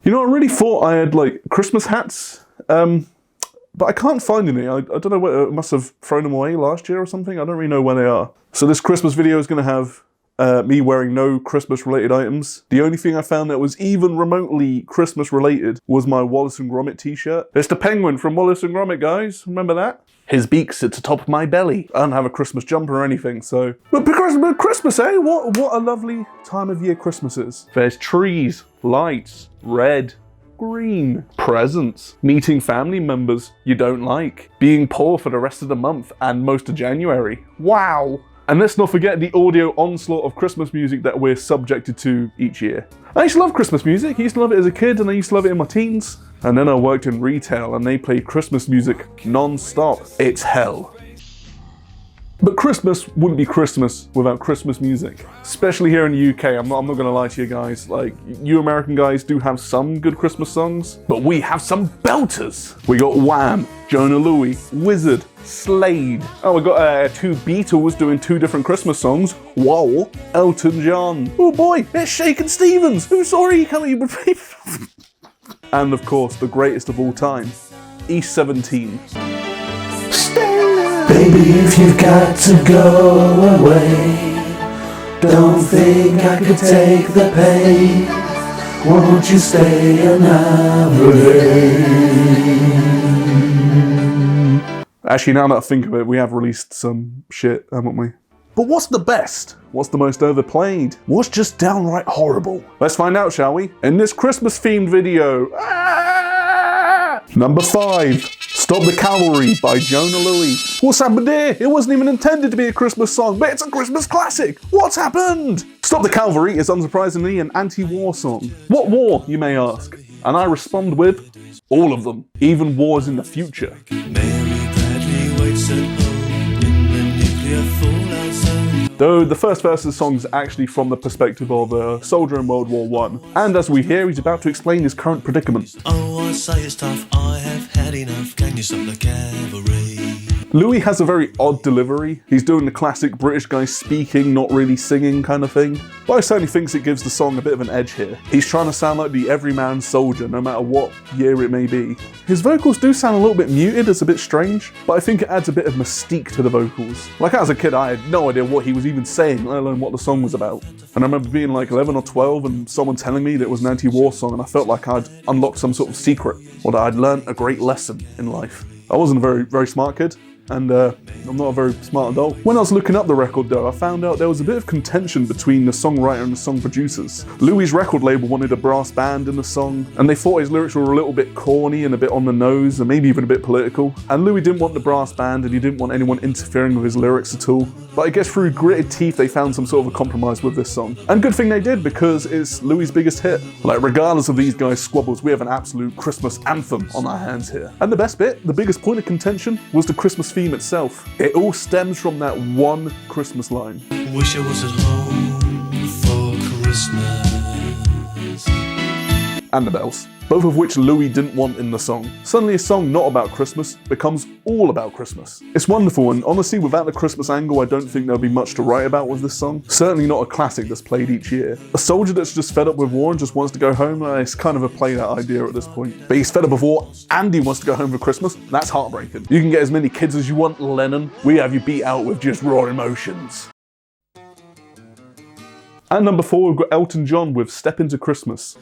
You know, I really thought I had like Christmas hats, but I can't find any. I don't know where, I must have thrown them away last year or something. I don't really know where they are. So this Christmas video is going to have me wearing no Christmas related items. The only thing I found that was even remotely Christmas related was my Wallace and Gromit t-shirt. It's the penguin from Wallace and Gromit, guys. Remember that? His beak sits atop my belly. I don't have a Christmas jumper or anything, so... But Christmas, eh? What a lovely time of year Christmas is. There's trees, lights, red, green, presents, meeting family members you don't like, being poor for the rest of the month and most of January. Wow! And let's not forget the audio onslaught of Christmas music that we're subjected to each year. I used to love Christmas music. I used to love it as a kid and I used to love it in my teens. And then I worked in retail and they played Christmas music non-stop. It's hell. But Christmas wouldn't be Christmas without Christmas music. Especially here in the UK, I'm not gonna lie to you guys. Like, you American guys do have some good Christmas songs, but we have some belters. We got Wham, Jona, Lewie, Wizard, Slade. Oh, we got two Beatles doing two different Christmas songs. Whoa, Elton John. Oh boy, it's Shakin' Stevens. Who's sorry, can't even believe. And of course, the greatest of all time, East 17. Baby, if you've got to go away, don't think I could take the pain. Won't you stay another day? Actually, now that I think of it, we have released some shit, haven't we? But what's the best? What's the most overplayed? What's just downright horrible? Let's find out, shall we? In this Christmas-themed video. Number 5. Stop the Calvary by Jona Lewie. What's happened here? It wasn't even intended to be a Christmas song, but it's a Christmas classic. What's happened? Stop the Calvary is unsurprisingly an anti-war song. What war, you may ask? And I respond with, all of them, even wars in the future. Though the first verse of the song is actually from the perspective of a soldier in World War I. And as we hear, he's about to explain his current predicament. Oh, I say it's tough, I have had enough, can you stop the cavalry? Lewie has a very odd delivery. He's doing the classic British guy speaking, not really singing kind of thing. But I certainly think it gives the song a bit of an edge here. He's trying to sound like the everyman soldier, no matter what year it may be. His vocals do sound a little bit muted, it's a bit strange, but I think it adds a bit of mystique to the vocals. Like as a kid, I had no idea what he was even saying, let alone what the song was about. And I remember being like 11 or 12 and someone telling me that it was an anti-war song and I felt like I'd unlocked some sort of secret, or that I'd learned a great lesson in life. I wasn't a very, very smart kid. And I'm not a very smart adult. When I was looking up the record though, I found out there was a bit of contention between the songwriter and the song producers. Lewie's record label wanted a brass band in the song, and they thought his lyrics were a little bit corny and a bit on the nose, and maybe even a bit political. And Lewie didn't want the brass band, and he didn't want anyone interfering with his lyrics at all. But I guess through gritted teeth, they found some sort of a compromise with this song. And good thing they did, because it's Lewie's biggest hit. Like, regardless of these guys' squabbles, we have an absolute Christmas anthem on our hands here. And the best bit, the biggest point of contention, was the Christmas theme itself. It all stems from that one Christmas line. Wish I was at home for Christmas. And the bells, both of which Lewie didn't want in the song. Suddenly a song not about Christmas becomes all about Christmas. It's wonderful, and honestly without the Christmas angle I don't think there'll be much to write about with this song. Certainly not a classic that's played each year. A soldier that's just fed up with war and just wants to go home, it's kind of a played out idea at this point. But he's fed up with war and he wants to go home for Christmas, that's heartbreaking. You can get as many kids as you want, Lennon. We have you beat out with just raw emotions. At number 4 we've got Elton John with Step Into Christmas.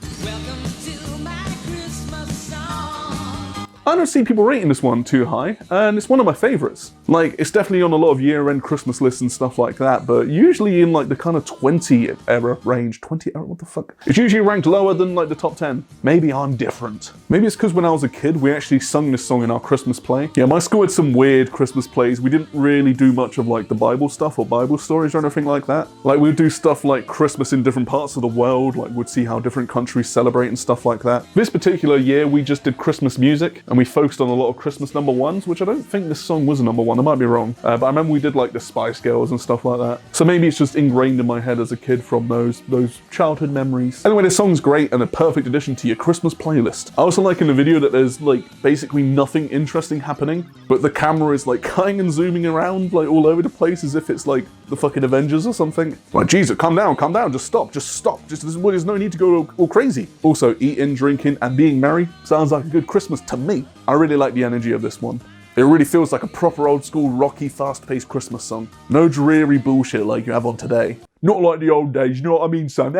I don't see people rating this one too high, and it's one of my favourites. Like, it's definitely on a lot of year-end Christmas lists and stuff like that, but usually in like the kind of 20 era range. 20 era, what the fuck? It's usually ranked lower than like the top 10. Maybe I'm different. Maybe it's because when I was a kid, we actually sung this song in our Christmas play. Yeah, my school had some weird Christmas plays. We didn't really do much of like the Bible stuff or Bible stories or anything like that. Like, we'd do stuff like Christmas in different parts of the world, like we'd see how different countries celebrate and stuff like that. This particular year, we just did Christmas music, and and we focused on a lot of Christmas number ones, which I don't think this song was a number one, I might be wrong. But I remember we did like the Spice Girls and stuff like that. So maybe it's just ingrained in my head as a kid from those childhood memories. Anyway, this song's great and a perfect addition to your Christmas playlist. I also like in the video that there's like basically nothing interesting happening, but the camera is like cutting and zooming around like all over the place as if it's like the fucking Avengers or something. Like, Jesus, calm down, just stop. There's no need to go all crazy. Also, eating, drinking, and being merry sounds like a good Christmas to me. I really like the energy of this one. It really feels like a proper old school, rocky, fast-paced Christmas song. No dreary bullshit like you have on today. Not like the old days, you know what I mean, son?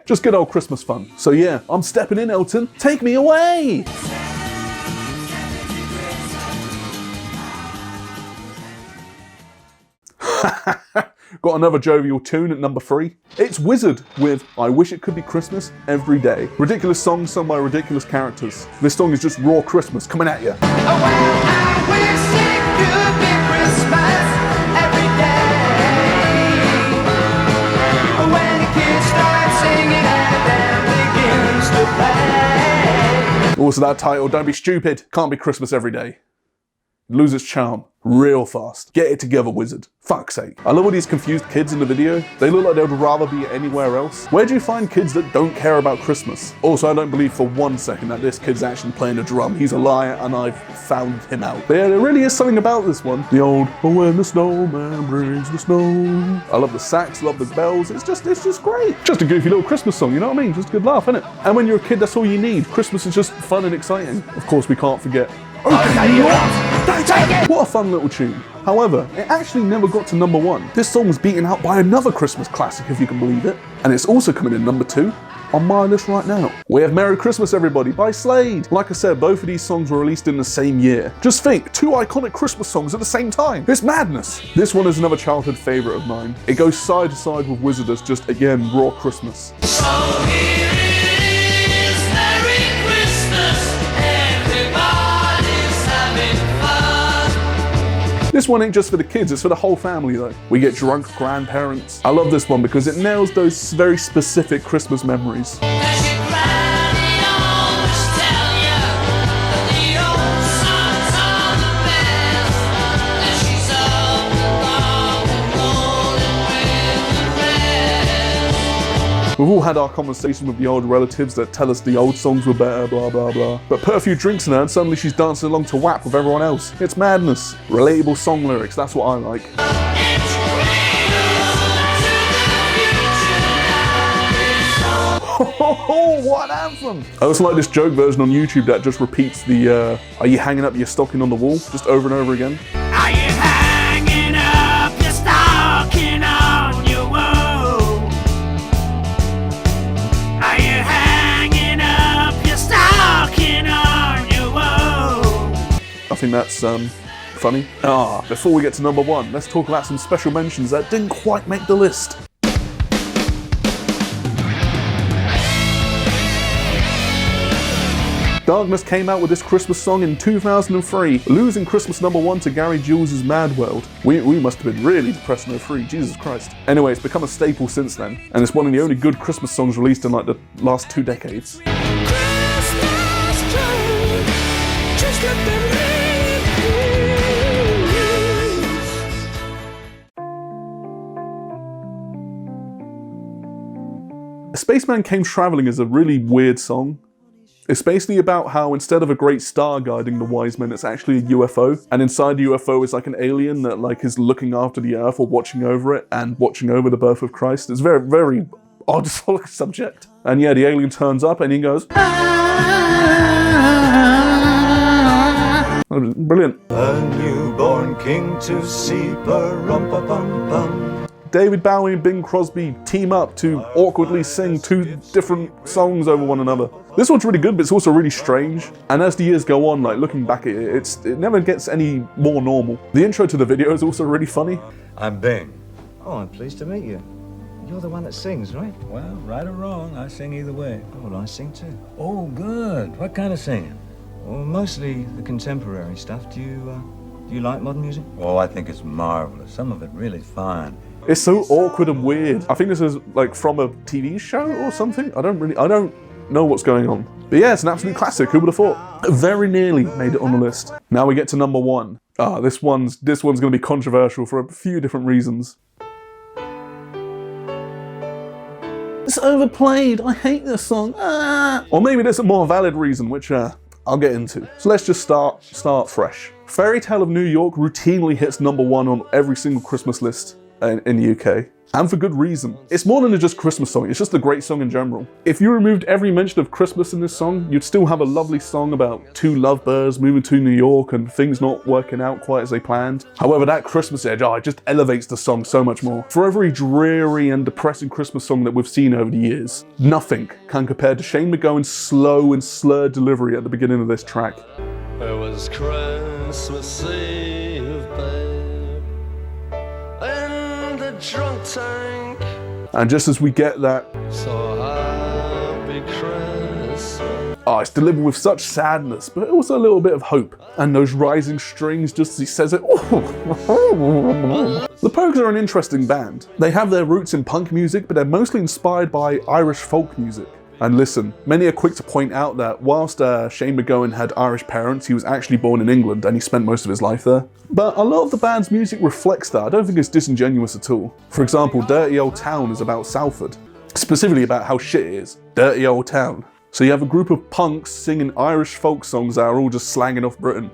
Just good old Christmas fun. So yeah, I'm stepping in, Elton. Take me away! Got another jovial tune at number 3. It's Wizard with I Wish It Could Be Christmas Every Day. Ridiculous song sung by ridiculous characters. This song is just raw Christmas coming at you. Oh, well, I wish it could be Christmas every day. When the kids start singing and the band begins to play. Also that title, don't be stupid, can't be Christmas every day. Lose its charm real fast. Get it together, Wizard. Fuck's sake. I love all these confused kids in the video. They look like they would rather be anywhere else. Where do you find kids that don't care about Christmas? Also, I don't believe for 1 second that this kid's actually playing a drum. He's a liar and I've found him out. But yeah, there really is something about this one. The old, oh, when the snowman brings the snow. I love the sax, love the bells. It's just great. Just a goofy little Christmas song, you know what I mean? Just a good laugh, innit? And when you're a kid, that's all you need. Christmas is just fun and exciting. Of course, we can't forget. What a fun little tune. However, it actually never got to number 1. This song was beaten out by another Christmas classic, if you can believe it. And it's also coming in number 2 on my list right now. We have Merry Christmas Everybody by Slade. Like I said, both of these songs were released in the same year. Just think, 2 iconic Christmas songs at the same time. It's madness. This one is another childhood favorite of mine. It goes side to side with Wizard as just, again, raw Christmas. So here it is, Merry Christmas, everybody's having fun. This one ain't just for the kids, it's for the whole family though. We get drunk grandparents. I love this one because it nails those very specific Christmas memories. As your granny always tell ya, the old songs are the best. And she's up along and rolling with the rest. We've all had our conversation with the older relatives that tell us the old songs were better, blah blah blah. But put a few drinks in her and suddenly she's dancing along to WAP with everyone else. It's madness. Relatable song lyrics, that's what I like. Oh, what an anthem! I also like this joke version on YouTube that just repeats the are you hanging up your stocking on the wall? Just over and over again. Are you hanging up your stocking on your wall? Are you hanging up your stocking on your wall? I think that's funny. Before we get to number 1, let's talk about some special mentions that didn't quite make the list. Darkness came out with this Christmas song in 2003, losing Christmas number 1 to Gary Jules' Mad World. We must have been really depressed in 03, Jesus Christ. Anyway, it's become a staple since then, and it's one of the only good Christmas songs released in like the last 2 decades. Christmas tree, just let the Spaceman Came Traveling is a really weird song. It's basically about how instead of a great star guiding the wise men, it's actually a UFO. And inside the UFO is like an alien that like is looking after the earth or watching over it and watching over the birth of Christ. It's very, very odd subject. And yeah, the alien turns up and he goes, brilliant. A newborn king to see, pa-rum-pa-pum-pum. David Bowie and Bing Crosby team up to awkwardly sing 2 different songs over one another. This one's really good, but it's also really strange. And as the years go on, like looking back at it, it never gets any more normal. The intro to the video is also really funny. I'm Bing. Oh, I'm pleased to meet you. You're the one that sings, right? Well, right or wrong, I sing either way. Oh, well, I sing too. Oh, good. What kind of singing? Well, mostly the contemporary stuff. Do you like modern music? Oh, I think it's marvelous. Some of it really fine. It's so awkward and weird. I think this is like from a TV show or something. I don't know what's going on. But yeah, it's an absolute classic, who would have thought? Very nearly made it on the list. Now we get to number 1. This one's going to be controversial for a few different reasons. It's overplayed, I hate this song. Or maybe there's a more valid reason, which I'll get into. So let's just start fresh. Fairytale of New York routinely hits number 1 on every single Christmas list in the UK. And for good reason. It's more than just a Christmas song, it's just a great song in general. If you removed every mention of Christmas in this song, you'd still have a lovely song about 2 lovebirds moving to New York and things not working out quite as they planned. However, that Christmas edge, it just elevates the song so much more. For every dreary and depressing Christmas song that we've seen over the years, nothing can compare to Shane MacGowan's slow and slurred delivery at the beginning of this track. It was Christmas Eve, babe, in the drunk tank. And just as we get that, So happy Christmas. it's delivered with such sadness, but also a little bit of hope. And those rising strings, just as he says it. The Pogues are an interesting band. They have their roots in punk music, but they're mostly inspired by Irish folk music. And listen, many are quick to point out that whilst Shane MacGowan had Irish parents, he was actually born in England and he spent most of his life there. But a lot of the band's music reflects that. I don't think it's disingenuous at all. For example, Dirty Old Town is about Salford. Specifically about how shit it is. Dirty Old Town. So you have a group of punks singing Irish folk songs that are all just slanging off Britain.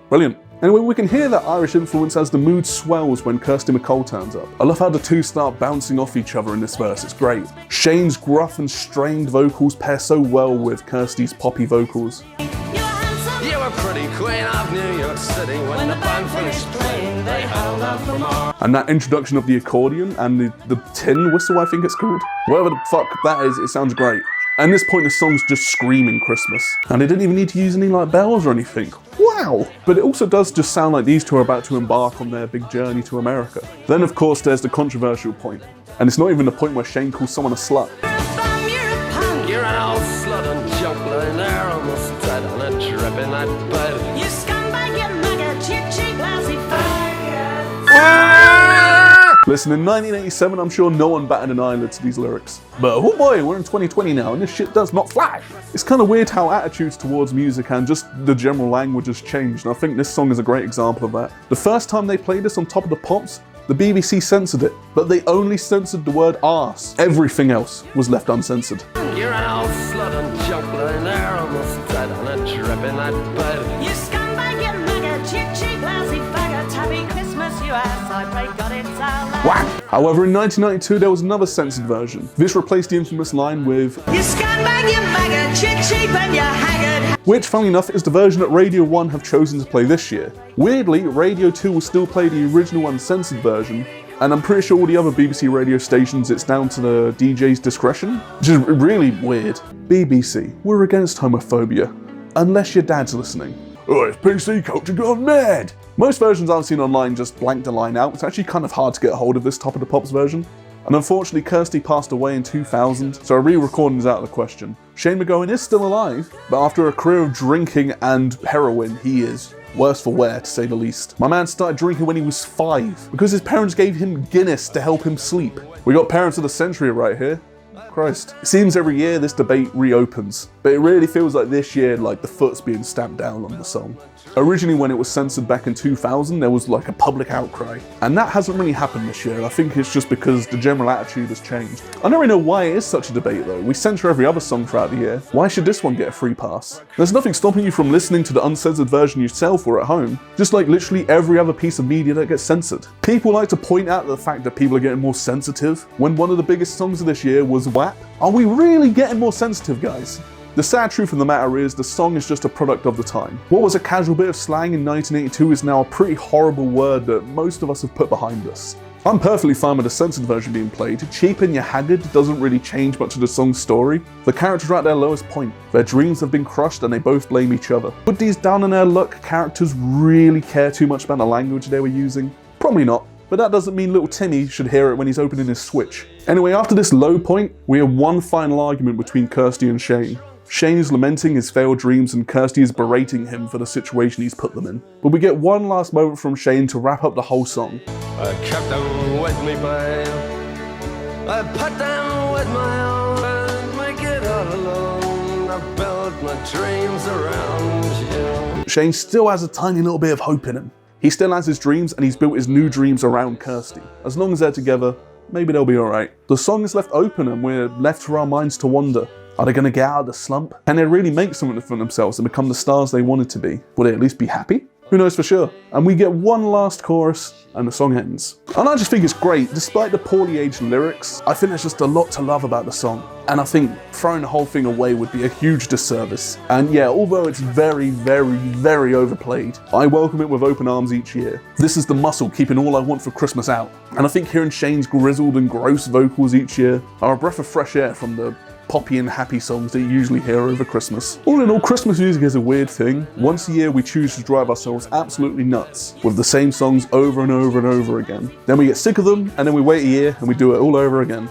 Brilliant. Anyway, we can hear that Irish influence as the mood swells when Kirsty MacColl turns up. I love how the two start bouncing off each other in this verse, it's great. Shane's gruff and strained vocals pair so well with Kirsty's poppy vocals. You were pretty queen of New York City. When the band finished playing, they held out for more. And that introduction of the accordion and the tin whistle, I think it's called. Whatever the fuck that is, it sounds great. At this point the song's just screaming Christmas. And they didn't even need to use any like bells or anything. Wow! But it also does just sound like these two are about to embark on their big journey to America. Then of course there's the controversial point. And it's not even the point where Shane calls someone a slut. You're an old slut and junk lying there almost dead on a dripping night bed. You scumbag, you maggot, cheap, lousy Listen, in 1987, I'm sure no one batted an eyelid to these lyrics. But oh boy, we're in 2020 now and this shit does not fly. It's kind of weird how attitudes towards music and just the general language has changed, and I think this song is a great example of that. The first time they played this on Top of the Pops, the BBC censored it, but they only censored the word arse. Everything else was left uncensored. You're an old slut and junk lying there almost dead on a dripping night bed. You scumbag, you maggot, cheap, lousy faggot. Happy Christmas, you ass, I pray God it's our last. Whack! However, in 1992, there was another censored version. This replaced the infamous line with, You scumbag, you maggot, cheap, and you haggard. which, funnily enough, is the version that Radio 1 have chosen to play this year. Weirdly, Radio 2 will still play the original uncensored version, and I'm pretty sure all the other BBC radio stations it's down to the DJ's discretion, which is really weird. BBC, we're against homophobia, unless your dad's listening. Oh, it's PC culture gone mad! Most versions I've seen online just blanked a line out. It's actually kind of hard to get a hold of this Top of the Pops version. And unfortunately, Kirsty passed away in 2000, so a re-recording is out of the question. Shane MacGowan is still alive, but after a career of drinking and heroin, he is worse for wear, to say the least. My man started drinking when he was 5, because his parents gave him Guinness to help him sleep. We got parents of the century right here. Christ. It seems every year this debate reopens, but it really feels like this year like the foot's being stamped down on the song. Originally when it was censored back in 2000, there was like a public outcry, and that hasn't really happened this year. I think it's just because the general attitude has changed. I don't really know why it is such a debate though. We censor every other song throughout the year. Why should this one get a free pass? There's nothing stopping you from listening to the uncensored version yourself or at home, just like literally every other piece of media that gets censored. People like to point out the fact that people are getting more sensitive when one of the biggest songs of this year was WAP. Are we really getting more sensitive, guys? The sad truth of the matter is the song is just a product of the time. What was a casual bit of slang in 1982 is now a pretty horrible word that most of us have put behind us. I'm perfectly fine with the censored version being played. Cheap and You're Haggard doesn't really change much of the song's story. The characters are at their lowest point. Their dreams have been crushed and they both blame each other. Would these down on their luck characters really care too much about the language they were using? Probably not. But that doesn't mean little Timmy should hear it when he's opening his Switch. Anyway, after this low point, we have one final argument between Kirsty and Shane. Shane is lamenting his failed dreams and Kirsty is berating him for the situation he's put them in. But we get one last moment from Shane to wrap up the whole song. I kept them with me, babe. I put them with my own and make it all alone. put my dreams around you. Shane still has a tiny little bit of hope in him. He still has his dreams, and he's built his new dreams around Kirsty. As long as they're together, maybe they'll be alright. The song is left open and we're left for our minds to wonder. Are they going to get out of the slump? Can they really make something for themselves and become the stars they wanted to be? Will they at least be happy? Who knows for sure? And we get one last chorus and the song ends. And I just think it's great. Despite the poorly aged lyrics, I think there's just a lot to love about the song. And I think throwing the whole thing away would be a huge disservice. And yeah, although it's very, very, very overplayed, I welcome it with open arms each year. This is the muscle keeping All I Want for Christmas out. And I think hearing Shane's grizzled and gross vocals each year are a breath of fresh air from the poppy and happy songs that you usually hear over Christmas. All in all, Christmas music is a weird thing. Once a year we choose to drive ourselves absolutely nuts with the same songs over and over and over again. Then we get sick of them, and then we wait a year and we do it all over again.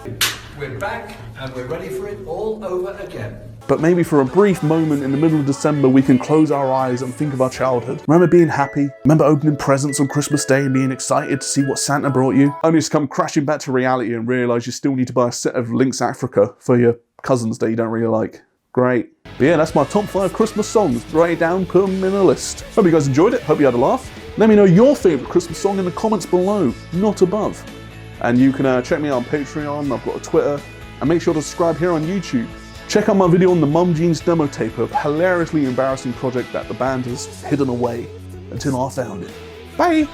We're back and we're ready for it all over again. But maybe for a brief moment in the middle of December we can close our eyes and think of our childhood. Remember being happy? Remember opening presents on Christmas Day and being excited to see what Santa brought you? Only to come crashing back to reality and realise you still need to buy a set of Lynx Africa for your cousins that you don't really like. Great. But yeah, that's my top 5 Christmas songs. Write it down, put them in a list. Hope you guys enjoyed it. Hope you had a laugh. Let me know your favourite Christmas song in the comments below, not above. And you can check me out on Patreon, I've got a Twitter, and make sure to subscribe here on YouTube. Check out my video on the Mum Jeans demo tape, a hilariously embarrassing project that the band has hidden away until I found it. Bye!